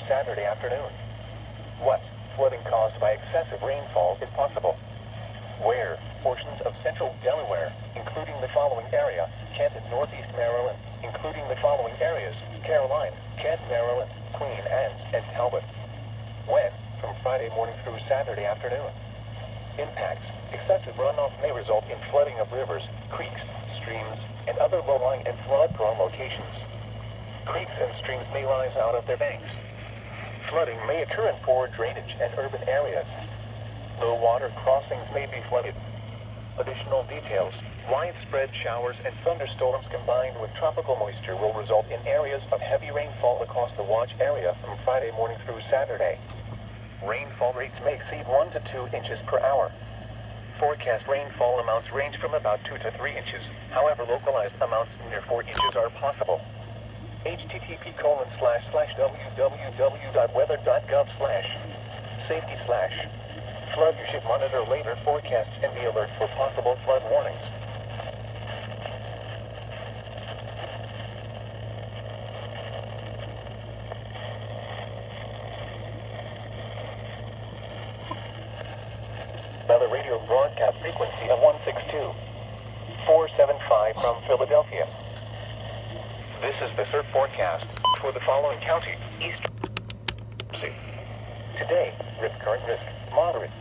Saturday afternoon. What flooding caused by excessive rainfall is possible? Where portions of central Delaware, including the following area, Kent and northeast Maryland, including the following areas, Caroline, Kent, Maryland, Queen Anne's, and Talbot. When? From Friday morning through Saturday afternoon. Impacts. Excessive runoff may result in flooding of rivers, creeks, streams, and other low-lying and flood-prone locations. Creeks and streams may rise out of their banks. Flooding may occur in poor drainage and urban areas. Low water crossings may be flooded. Additional details. Widespread showers and thunderstorms combined with tropical moisture will result in areas of heavy rainfall across the watch area from Friday morning through Saturday. Rainfall rates may exceed 1 to 2 inches per hour. Forecast rainfall amounts range from about 2 to 3 inches. However, localized amounts near 4 inches are possible. http://www.weather.gov/safety/ Flood. You should monitor later forecasts and be alert for possible flood warnings. Weather radio broadcast frequency of 162.475 from Philadelphia. This is the surf forecast for the following county. East. Today, rip current risk, moderate.